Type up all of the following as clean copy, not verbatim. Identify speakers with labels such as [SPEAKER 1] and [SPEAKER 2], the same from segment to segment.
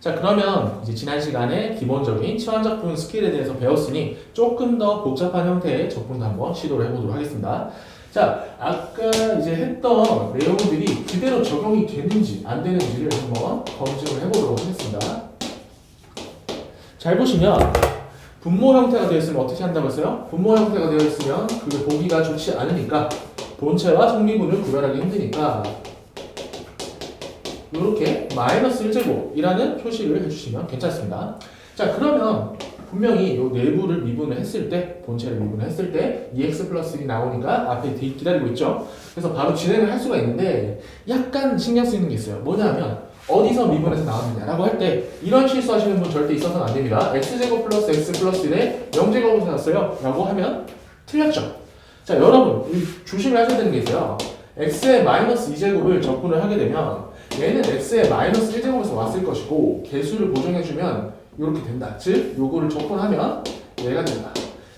[SPEAKER 1] 자, 그러면 이제 지난 시간에 기본적인 치환적분 스킬에 대해서 배웠으니 조금 더 복잡한 형태의 적분도 한번 시도를 해보도록 하겠습니다. 자, 아까 이제 했던 내용들이 그대로 적용이 되는지 안 되는지를 한번 검증을 해보도록 하겠습니다. 잘 보시면 분모 형태가 되어 있으면 어떻게 한다고 했어요? 분모 형태가 되어 있으면 그게 보기가 좋지 않으니까 본체와 성미분을 구별하기 힘드니까 이렇게 마이너스 1제곱이라는 표시를 해주시면 괜찮습니다. 자, 그러면 분명히 이 내부를 미분을 했을 때, 본체를 미분을 했을 때 2x 플러스 1이 나오니까 앞에 기다리고 있죠. 그래서 바로 진행을 할 수가 있는데 약간 신경 쓰이는 게 있어요. 뭐냐면 어디서 미분해서 나왔느냐라고 할 때 이런 실수하시는 분 절대 있어서는 안 됩니다. x제곱 플러스 x 플러스 1에 0제곱을 찾았어요 라고 하면 틀렸죠. 자, 여러분 조심을 하셔야 되는 게 있어요. x의 마이너스 2제곱을 적분을 하게 되면 얘는 x의 마이너스 1제곱에서 왔을 것이고 개수를 보정해주면 이렇게 된다. 즉 요거를 적분하면 얘가 된다.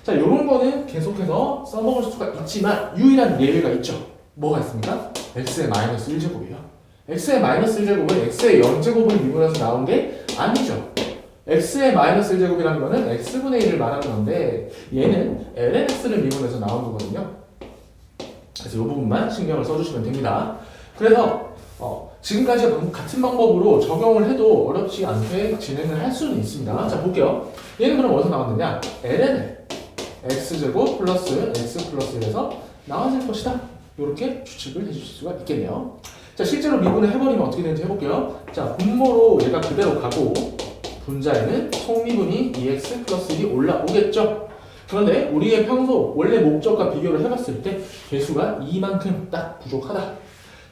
[SPEAKER 1] 자, 요런 거는 계속해서 써먹을 수가 있지만 유일한 예외가 있죠. 뭐가 있습니까? x의 마이너스 1제곱이에요. x의 마이너스 1제곱은 x의 0제곱을 미분해서 나온 게 아니죠. x의 마이너스 1제곱이라는 거는 x분의 1을 말하는 건데 얘는 lnx를 미분해서 나온 거거든요. 그래서 이 부분만 신경을 써주시면 됩니다. 그래서 지금까지 같은 방법으로 적용을 해도 어렵지 않게 진행을 할 수는 있습니다. 자, 볼게요. 얘는 그럼 어디서 나왔느냐? ln x제곱 플러스 x 플러스 1에서 나왔을 것이다. 이렇게 추측을 해주실 수가 있겠네요. 자, 실제로 미분을 해버리면 어떻게 되는지 해볼게요. 자, 분모로 얘가 그대로 가고 분자에는 속미분이 2x 플러스 1이 올라오겠죠. 그런데 우리의 평소 원래 목적과 비교를 해봤을 때 개수가 2만큼 딱 부족하다.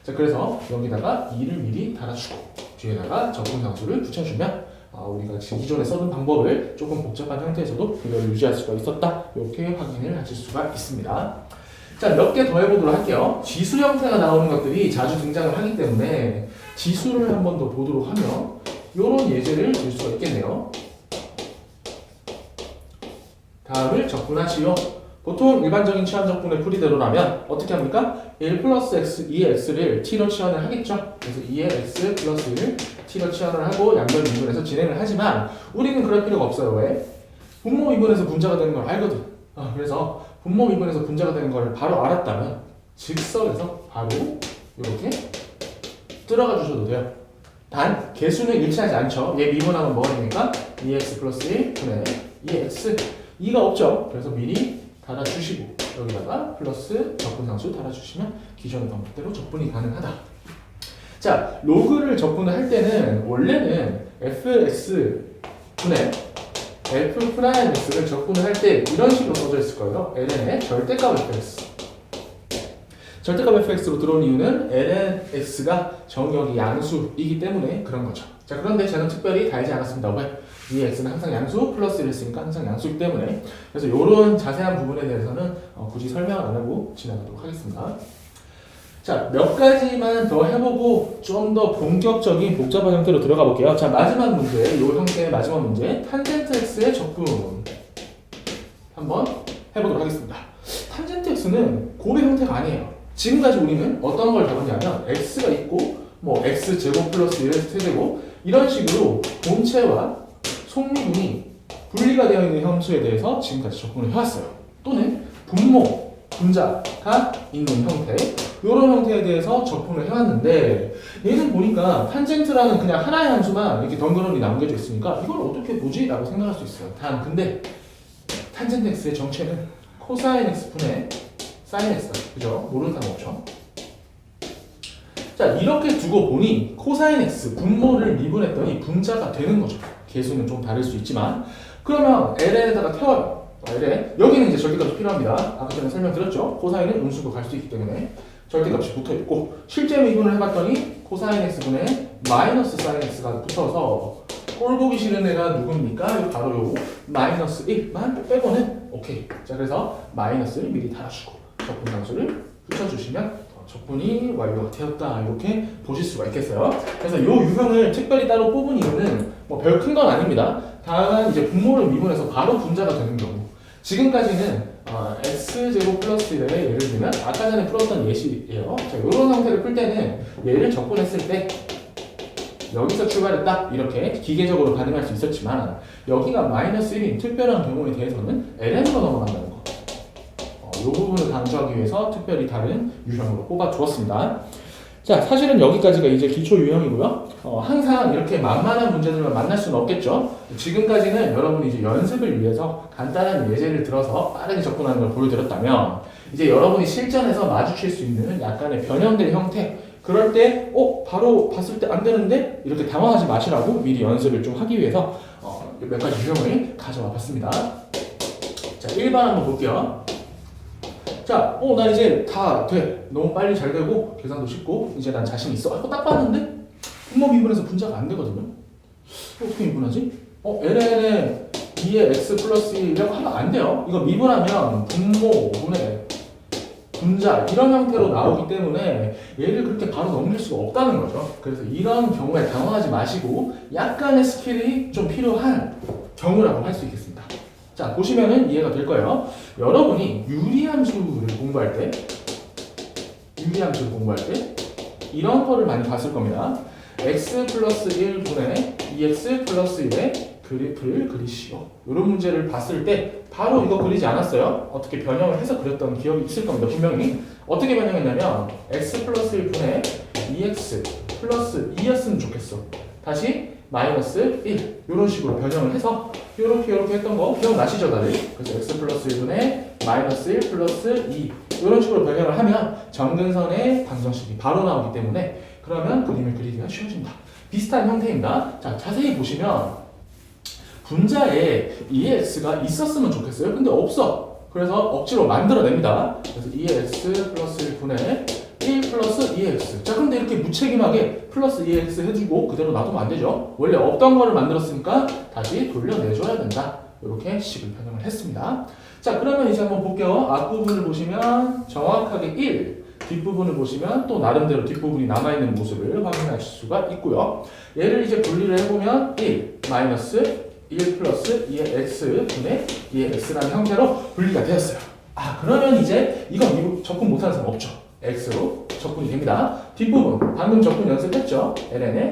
[SPEAKER 1] 자, 그래서 여기다가 2를 미리 달아주고 뒤에다가 적분상수를 붙여주면 우리가 지금 기존에 써둔 방법을 조금 복잡한 형태에서도 그대로 유지할 수가 있었다. 이렇게 확인을 하실 수가 있습니다. 자, 몇 개 더 해보도록 할게요. 지수 형태가 나오는 것들이 자주 등장을 하기 때문에 지수를 한 번 더 보도록 하면 이런 예제를 들 수가 있겠네요. 다음을 적분하시오. 보통 일반적인 치환적분의 풀이대로라면 어떻게 합니까? 1 플러스 x, 2의 x를 t로 치환을 하겠죠. 그래서 2의 x 플러스 1을 t로 치환을 하고 양변 미분해서 진행을 하지만 우리는 그럴 필요가 없어요. 왜? 분모 미분해서 분자가 되는 걸 알거든. 그래서 분모 미분해서 분자가 되는 걸 바로 알았다면 즉석에서 바로 이렇게 들어가 주셔도 돼요. 단 개수는 일치하지 않죠. 얘 미분하면 뭐가 됩니까? 2x 플러스 1 분의 2x 2가 없죠. 그래서 미리 달아주시고 여기다가 플러스 적분상수 달아주시면 기존의 방법대로 적분이 가능하다. 자, 로그를 적분을 할 때는 원래는 fx 분의 f 프라임 x를 적분을 할 때 이런 식으로 써져 있을 거예요. ln의 절대값 fx. 절대값 fx로 들어온 이유는 lnx가 정역이 양수이기 때문에 그런 거죠. 자, 그런데 저는 특별히 달지 않았습니다. 왜? 이 x는 항상 양수 플러스 1을 쓰니까 항상 양수이기 때문에 그래서 이런 자세한 부분에 대해서는 굳이 설명을 안 하고 지나가도록 하겠습니다. 자, 몇 가지만 더 해보고 좀 더 본격적인 복잡한 형태로 들어가 볼게요. 자, 마지막 문제, 이 형태의 마지막 문제 탄젠트 x의 적분 한번 해보도록 하겠습니다. 탄젠트 x는 곱의 형태가 아니에요. 지금까지 우리는 어떤 걸 다뤘냐면 x가 있고 뭐 x제곱 플러스 1의 세제곱 이런 식으로 본체와 속미분이 분리가 되어 있는 함수에 대해서 지금까지 접근을 해왔어요. 또는 분모, 분자가 있는 형태 이런 형태에 대해서 접근을 해왔는데 얘는 보니까 탄젠트라는 그냥 하나의 함수만 이렇게 덩그러니 남겨져 있으니까 이걸 어떻게 보지? 라고 생각할 수 있어요. 단 근데 탄젠트 x의 정체는 코사인 x 분의 사인 x다. 그죠? 모르는 사람 없죠? 자, 이렇게 두고 보니 코사인 x 분모를 미분했더니 분자가 되는 거죠. 개수는 좀 다를 수 있지만 그러면 ln에다가 태워요. ln 여기는 이제 절대값이 필요합니다. 아까 전에 설명드렸죠. 코사인은 음수도 갈 수 있기 때문에 절대값이 붙어있고 실제 미분을 해봤더니 코사인 x분의 마이너스 사인 x가 붙어서 꼴 보기 싫은 애가 누굽니까? 바로 요 마이너스 1만 빼고는 오케이. 자, 그래서 마이너스를 미리 달아주고 적분상수를 붙여주시면 적분이 완료가 되었다. 이렇게 보실 수가 있겠어요. 그래서 이 유형을 특별히 따로 뽑은 이유는 뭐 별 큰 건 아닙니다. 다만 이제 분모를 미분해서 바로 분자가 되는 경우 지금까지는 x제곱 플러스 1의 예를 들면 아까 전에 풀었던 예시예요. 자, 이런 형태를 풀 때는 얘를 적분했을 때 여기서 출발했다 이렇게 기계적으로 반응할 수 있었지만 여기가 마이너스 1인 특별한 경우에 대해서는 ln으로 넘어간다는 거. 이 부분을 강조하기 위해서 특별히 다른 유형으로 뽑아 주었습니다. 자, 사실은 여기까지가 이제 기초 유형이고요. 항상 이렇게 만만한 문제들만 만날 수는 없겠죠. 지금까지는 여러분이 이제 연습을 위해서 간단한 예제를 들어서 빠르게 접근하는 걸 보여드렸다면 이제 여러분이 실전에서 마주칠 수 있는 약간의 변형된 형태, 그럴 때 바로 봤을 때 안 되는데 이렇게 당황하지 마시라고 미리 연습을 좀 하기 위해서 몇 가지 유형을 가져와 봤습니다. 자, 1번 한번 볼게요. 자, 나 이제 다 돼. 너무 빨리 잘 되고 계산도 쉽고 이제 난 자신 있어. 딱 봤는데 분모 미분에서 분자가 안 되거든요. 어떻게 미분하지? ln에 2의 x 플러스 1이라고 하면 안 돼요. 이거 미분하면 분모, 분해, 분자 이런 형태로 나오기 때문에 얘를 그렇게 바로 넘길 수가 없다는 거죠. 그래서 이런 경우에 당황하지 마시고 약간의 스킬이 좀 필요한 경우라고 할 수 있겠습니다. 자, 보시면은 이해가 될 거예요. 여러분이 유리함수를 공부할 때 이런 거를 많이 봤을 겁니다. x 플러스 1분의 2x 플러스 1의 그래프를 그리시오. 이런 문제를 봤을 때 바로 이거 그리지 않았어요. 어떻게 변형을 해서 그렸던 기억이 있을 겁니다. 분명히. 어떻게 변형했냐면 x 플러스 1분의 2x 플러스 2였으면 좋겠어. 다시 마이너스 1 이런 식으로 변형을 해서 이렇게 했던 거 기억나시죠 다들? 그래서 x 플러스 1분의 마이너스 1 플러스 2 이런 식으로 변형을 하면 정근선의 방정식이 바로 나오기 때문에 그러면 그림을 그리기가 쉬워진다. 비슷한 형태입니다. 자, 자세히 보시면 분자에 2x가 있었으면 좋겠어요. 근데 없어. 그래서 억지로 만들어냅니다. 그래서 2x 플러스 1분의 1 플러스 2x. 자, 근데 이렇게 무책임하게 플러스 2x 해주고 그대로 놔두면 안 되죠. 원래 없던 거를 만들었으니까 다시 돌려내줘야 된다. 이렇게 식을 변형을 했습니다. 자, 그러면 이제 한번 볼게요. 앞부분을 보시면 정확하게 1, 뒷부분을 보시면 또 나름대로 뒷부분이 남아있는 모습을 확인하실 수가 있고요. 얘를 이제 분리를 해보면 1 마이너스 1 플러스 2의 x분의 2의 x라는 형태로 분리가 되었어요. 그러면 이제 이건 접근 못하는 사람 없죠. x로 접근이 됩니다. 뒷부분 방금 접근 연습했죠. ln에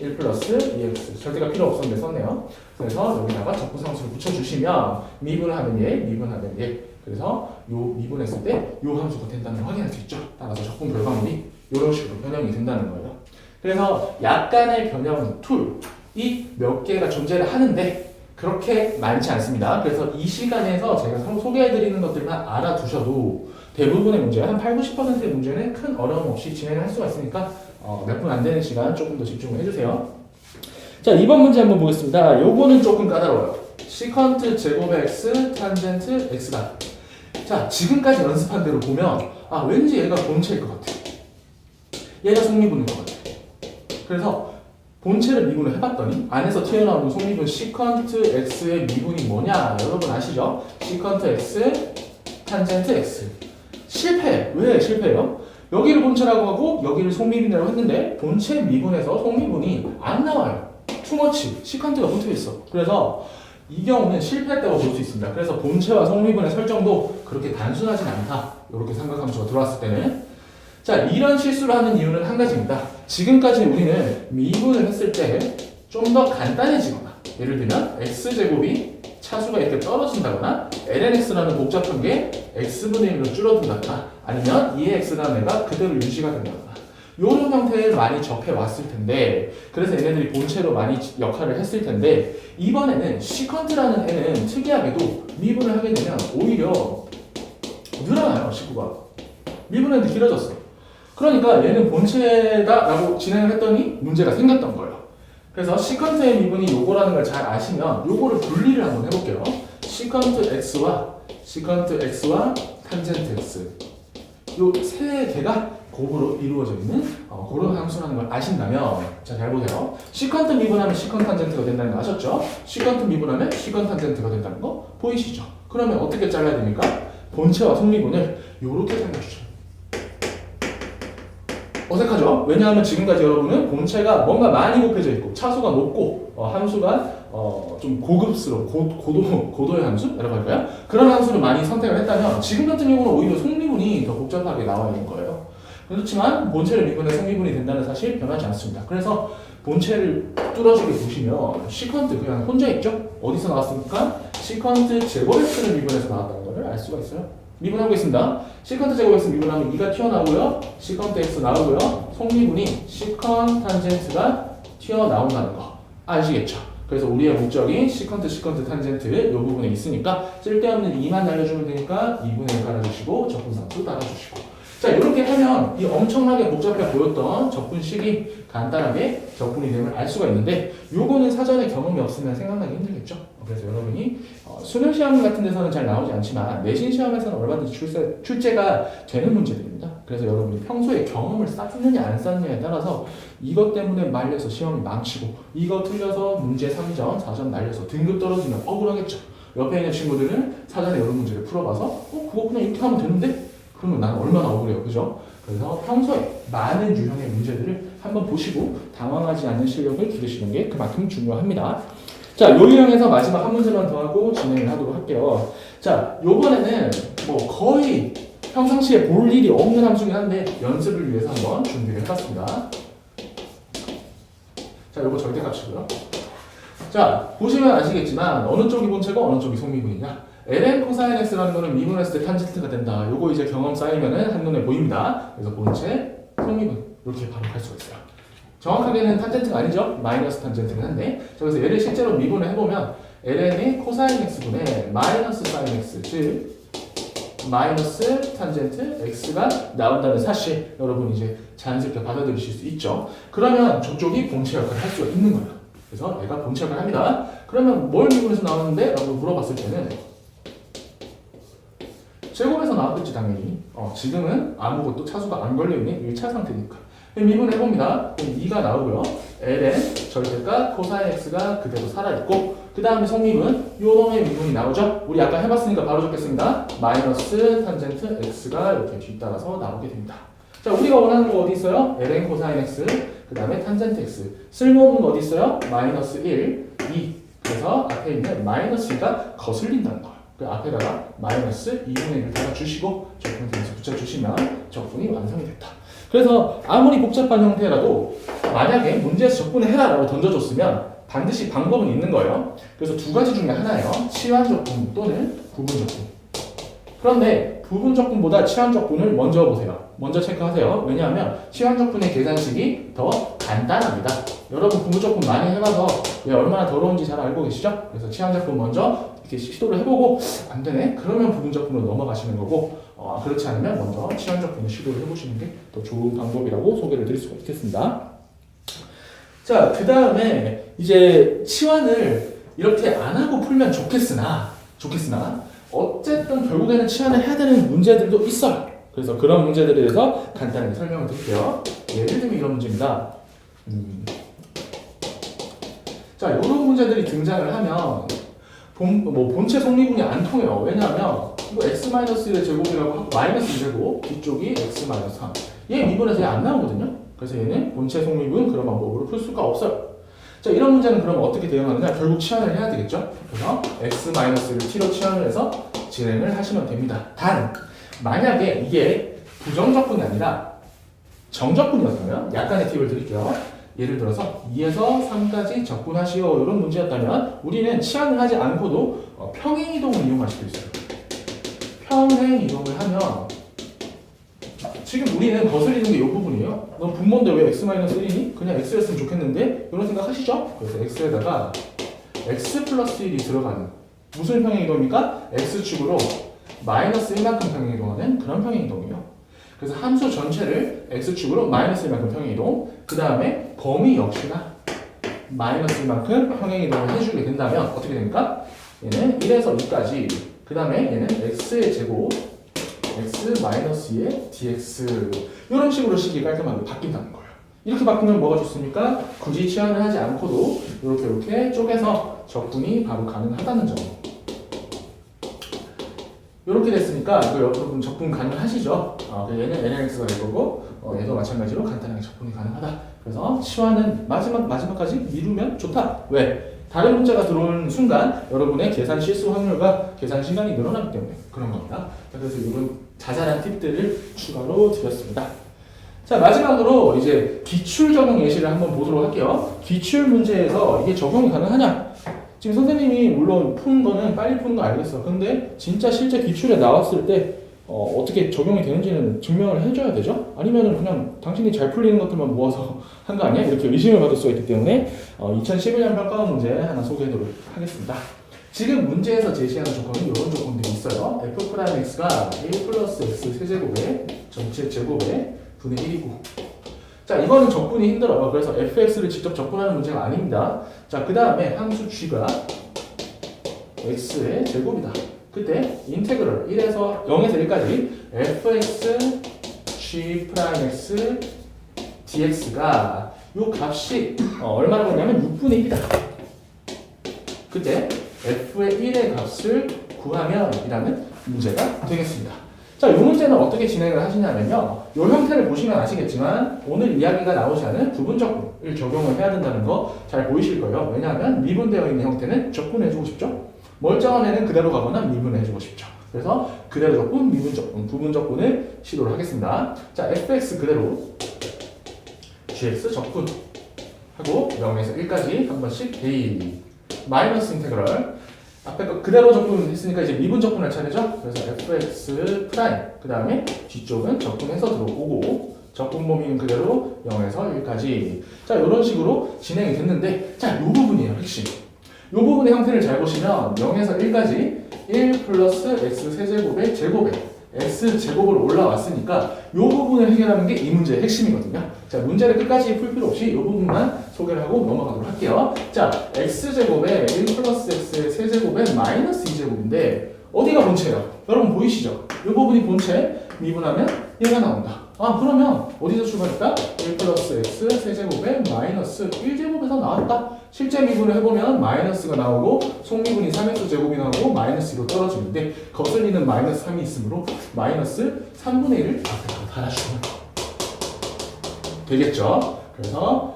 [SPEAKER 1] 1 플러스 2x 절대가 필요 없었는데 썼네요. 그래서 여기다가 접근상수를 붙여주시면 미분하면 얘, 미분하면 얘. 그래서 요 미분했을 때 요 함수가 된다는 걸 확인할 수 있죠. 따라서 접근 결과물이 이런 식으로 변형이 된다는 거예요. 그래서 약간의 변형 툴이 몇 개가 존재를 하는데 그렇게 많지 않습니다. 그래서 이 시간에서 제가 소개해드리는 것들만 알아두셔도 대부분의 문제, 한 80~90%의 문제는 큰 어려움 없이 진행할 수가 있으니까 몇 분 안 되는 시간 조금 더 집중을 해주세요. 자, 2번 문제 한번 보겠습니다. 요거는 조금 까다로워요. 시컨트 제곱의 x, 탄젠트 x다. 자, 지금까지 연습한 대로 보면 왠지 얘가 본체일 것 같아. 얘가 속미분인 것 같아. 그래서 본체를 미분을 해봤더니 안에서 튀어나오는 속미분 시컨트 x의 미분이 뭐냐 여러분 아시죠? 시컨트 x, 탄젠트 x. 실패. 왜 실패해요? 여기를 본체라고 하고 여기를 속미분이라고 했는데 본체 미분에서 속미분이 안 나와요. 투머치. 시컨트가 붙어있어. 그래서 이 경우는 실패했다고 볼 수 있습니다. 그래서 본체와 속미분의 설정도 그렇게 단순하진 않다. 이렇게 삼각함수가 들어왔을 때는. 자, 이런 실수를 하는 이유는 한 가지입니다. 지금까지 우리는 미분을 했을 때 좀 더 간단해지거나 예를 들면 x제곱이 차수가 이렇게 떨어진다거나 lnx라는 복잡한 게 x분의 1로 줄어든다거나 아니면 2x라는 애가 그대로 유지가 된다거나 이런 형태를 많이 접해왔을 텐데 그래서 얘네들이 본체로 많이 역할을 했을 텐데 이번에는 시컨트라는 애는 특이하게도 미분을 하게 되면 오히려 늘어나요. 식구가 미분했는데 길어졌어. 그러니까 얘는 본체다라고 진행을 했더니 문제가 생겼던 거예요. 그래서 시컨트의 미분이 요거라는 걸 잘 아시면 요거를 분리를 한번 해볼게요. 시컨트 x와 탄젠트 x 요 세 개가 곱으로 이루어져 있는 그런 함수라는 걸 아신다면 자, 잘 보세요. 시컨트 미분하면 시컨 탄젠트가 된다는 거 아셨죠? 시컨트 미분하면 시컨 탄젠트가 된다는 거 보이시죠? 그러면 어떻게 잘라야 됩니까? 본체와 속미분을 요렇게 잘라주죠. 어색하죠? 왜냐하면 지금까지 여러분은 본체가 뭔가 많이 곱해져 있고 차수가 높고 함수가 좀 고급스러운 고도의 함수라고 할까요? 그런 함수를 많이 선택을 했다면 지금 같은 경우는 오히려 속미분이 더 복잡하게 나와 있는 거예요. 그렇지만 본체를 미분해 속미분이 된다는 사실 변하지 않습니다. 그래서 본체를 뚫어지게 보시면 시컨트 그냥 혼자 있죠? 어디서 나왔습니까? 시컨트 제곱 x를 미분해서 나왔다는 것을 알 수가 있어요. 미분해보겠습니다. 시컨트 제곱 x 미분하면 2가 튀어나오고요. 시컨트 x 나오고요. 속미분이 시컨 탄젠트가 튀어나온다는 거 아시겠죠? 그래서 우리의 목적인 시컨트 탄젠트 이 부분에 있으니까 쓸데없는 2만 날려주면 되니까 2분의 1 깔아주시고 적분상수 따라주시고 자 이렇게 하면 이 엄청나게 복잡해 보였던 적분식이 간단하게 적분이 됨을 알 수가 있는데 요거는 사전에 경험이 없으면 생각나기 힘들겠죠. 그래서 여러분이 수능 시험 같은 데서는 잘 나오지 않지만 내신 시험에서는 얼마든지 출제가 되는 문제들입니다. 그래서 여러분이 평소에 경험을 쌓느냐 안 쌓느냐에 따라서 이것 때문에 말려서 시험이 망치고 이거 틀려서 문제 3점, 4점 날려서 등급 떨어지면 억울하겠죠. 옆에 있는 친구들은 사전에 여러 문제를 풀어봐서 그거 그냥 이렇게 하면 되는데? 그러면 나는 얼마나 억울해요. 그죠? 그래서 평소에 많은 유형의 문제들을 한번 보시고 당황하지 않는 실력을 기르시는 게 그만큼 중요합니다. 자, 요 유형에서 마지막 한 문제만 더 하고 진행을 하도록 할게요. 자, 요번에는 뭐 거의 평상시에 볼 일이 없는 함수긴 한데 연습을 위해서 한번 준비를 해봤습니다. 자, 요거 절대값이고요. 자, 보시면 아시겠지만 어느 쪽이 본체고 어느 쪽이 속미분이냐. ln 코사인 x라는 거는 미분했을 때 탄젠트가 된다. 요거 이제 경험 쌓이면은 한눈에 보입니다. 그래서 본체, 속미분 이렇게 바로 할 수가 있어요. 정확하게는 탄젠트가 아니죠. 마이너스 탄젠트는 한데 자, 그래서 얘를 실제로 미분을 해보면 ln이 코사인 x분의 마이너스 사인 x 즉 마이너스 탄젠트 x가 나온다는 사실 여러분 이제 자연스럽게 받아들이실 수 있죠. 그러면 저쪽이 본체 역할을 할 수가 있는 거예요. 그래서 얘가 본체 역할을 합니다. 그러면 뭘 미분해서 나오는데? 라고 물어봤을 때는 제곱에서 나왔겠지 당연히. 지금은 아무것도 차수가 안 걸려있는 1차 상태니까 미분해봅니다. 2가 나오고요. ln 절대값 코사인 x가 그대로 살아있고 그 다음에 성미분 요놈의 미분이 나오죠. 우리 아까 해봤으니까 바로 적겠습니다. 마이너스 탄젠트 x가 이렇게 뒤따라서 나오게 됩니다. 자, 우리가 원하는 거 어디 있어요? ln 코사인 x 그 다음에 탄젠트 x 쓸모없는 거 어디 있어요? 마이너스 1, 2 그래서 앞에 있는 마이너스 2가 거슬린다는 거예요. 그 앞에다가 마이너스 2분의 1을 달아주시고 적분에서 붙여주시면 적분이 완성이 됐다. 그래서 아무리 복잡한 형태라도 만약에 문제에서 적분을 해라 라고 던져줬으면 반드시 방법은 있는 거예요. 그래서 두 가지 중에 하나예요. 치환 적분 또는 부분 적분. 그런데 부분 적분보다 치환 적분을 먼저 보세요. 먼저 체크하세요. 왜냐하면 치환 적분의 계산식이 더 간단합니다. 여러분 부분 적분 많이 해봐서 왜 얼마나 더러운지 잘 알고 계시죠? 그래서 치환 적분 먼저 이렇게 시도를 해보고 안 되네? 그러면 부분 적분으로 넘어가시는 거고 그렇지 않으면 먼저 치환 적분을 시도를 해보시는 게 더 좋은 방법이라고 소개를 드릴 수가 있겠습니다. 자, 그 다음에 이제 치환을 이렇게 안 하고 풀면 좋겠으나 어쨌든 결국에는 치환을 해야 되는 문제들도 있어요. 그래서 그런 문제들에 대해서 간단하게 설명을 드릴게요. 예를 들면 이런 문제입니다. 자, 이런 문제들이 등장을 하면 본체 속미분이 안 통해요. 왜냐하면 이거 x-1의 제곱이라고 하고 마이너스 2제곱 뒤쪽이 x-3 얘 미분해서 얘 안 나오거든요. 그래서 얘는 본체 속미분 그런 방법으로 풀 수가 없어요. 자, 이런 문제는 그럼 어떻게 대응하느냐? 결국 치환을 해야 되겠죠. 그래서 x-를 t로 치환을 해서 진행을 하시면 됩니다. 단 만약에 이게 부정적분이 아니라 정적분이었다면 약간의 팁을 드릴게요. 예를 들어서 2에서 3까지 적분하시오 이런 문제였다면 우리는 치환을 하지 않고도 평행이동을 이용할 수도 있어요. 평행이동을 하면 지금 우리는 거슬리는 게 이 부분이에요. 넌 분모인데 왜 x-1이니? 그냥 x였으면 좋겠는데 이런 생각 하시죠? 그래서 x에다가 x 플러스 1이 들어가는 무슨 평행이동입니까? x축으로 마이너스 1만큼 평행이동하는 그런 평행이동이에요. 그래서 함수 전체를 x축으로 마이너스 1만큼 평행이동 그 다음에 범위 역시나 마이너스 1만큼 평행이동을 해주게 된다면 어떻게 됩니까? 얘는 1에서 2까지 그 다음에 얘는 x의 제곱 x-2의 dx 이런 식으로 식이 깔끔하게 바뀐다는 거예요. 이렇게 바꾸면 뭐가 좋습니까? 굳이 치환을 하지 않고도 이렇게 쪼개서 적분이 바로 가능하다는 점. 이렇게 됐으니까 이거 여러분 적분 가능하시죠? 얘는 nx가 될 거고 얘도 마찬가지로 간단하게 적분이 가능하다. 그래서 치환은 마지막까지 미루면 좋다. 왜? 다른 문제가 들어오는 순간 여러분의 계산 실수 확률과 계산 시간이 늘어나기 때문에 그런 겁니다. 그래서 이런 자잘한 팁들을 추가로 드렸습니다. 자, 마지막으로 이제 기출 적용 예시를 한번 보도록 할게요. 기출 문제에서 이게 적용이 가능하냐? 지금 선생님이 물론 푸는 거는 빨리 푸는 거 알겠어. 근데 진짜 실제 기출에 나왔을 때 어떻게 적용이 되는지는 증명을 해줘야 되죠? 아니면은 그냥 당신이 잘 풀리는 것들만 모아서 한 거 아니야? 이렇게 의심을 받을 수가 있기 때문에 2011년 평가원 문제 하나 소개하도록 하겠습니다. 지금 문제에서 제시하는 조건은 이런 조건들이 있어요. f'x가 1 플러스 x 세제곱의 전체 제곱의 분의 1이고, 자, 이거는 적분이 힘들어요. 그래서 fx를 직접 적분하는 문제가 아닙니다. 자, 그 다음에 함수 g가 x의 제곱이다. 그때 인테그럴 1에서 0에서 1까지 fx g 프라임 x dx가 요 값이 얼마라고 했냐면 6분의 1이다. 그때 f의 1의 값을 구하면 이라는 문제가 되겠습니다. 자, 이 문제는 어떻게 진행을 하시냐면요. 이 형태를 보시면 아시겠지만 오늘 이야기가 나오지 않은 부분적분을 적용을 해야 된다는 거 잘 보이실 거예요. 왜냐하면 미분되어 있는 형태는 적분해주고 싶죠. 멀쩡한 애는 그대로 가거나 미분해주고 싶죠. 그래서 그대로 적분, 미분적분, 부분적분을 시도를 하겠습니다. 자, fx 그대로 gx 적분 하고 0에서 1까지 한 번씩 대입 마이너스 인테그럴 앞에 거 그대로 적분했으니까 이제 미분 적분할 차례죠. 그래서 fx 프라임 그 다음에 뒤쪽은 적분해서 들어오고 적분 범위는 그대로 0에서 1까지. 자, 이런 식으로 진행이 됐는데, 자, 이 부분이에요, 핵심. 이 부분의 형태를 잘 보시면 0에서 1까지 1 플러스 x 세제곱의 제곱에 x 제곱으로 올라왔으니까 이 부분을 해결하는 게 이 문제의 핵심이거든요. 자, 문제를 끝까지 풀 필요 없이 이 부분만 소개를 하고 넘어가도록 할게요. 자, x제곱에 1 플러스 x의 세제곱에 마이너스 2제곱인데 어디가 본체예요? 여러분 보이시죠? 이 부분이 본체, 미분하면 얘가 나온다. 아, 그러면 어디서 출발했다? 1 플러스 x 세제곱에 마이너스 1제곱에서 나왔다. 실제 미분을 해보면 마이너스가 나오고 속미분이 3x 제곱이 나오고 마이너스 2로 떨어지는데 거슬리는 마이너스 3이 있으므로 마이너스 3분의 1을 앞에다가 달아주면 되겠죠. 그래서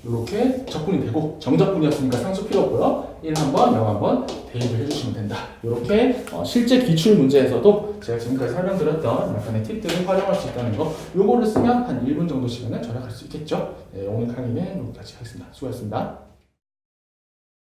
[SPEAKER 1] 이렇게 적분이 되고 정적분이었으니까 상수 필요 없고요. 1 한번, 0 한번 대입을 해주시면 된다. 이렇게 실제 기출 문제에서도 제가 지금까지 설명드렸던 약간의 팁들을 활용할 수 있다는 거, 요거를 쓰면 한 1분 정도 시간을 절약할 수 있겠죠. 네, 오늘 강의는 여기까지 하겠습니다. 수고하셨습니다.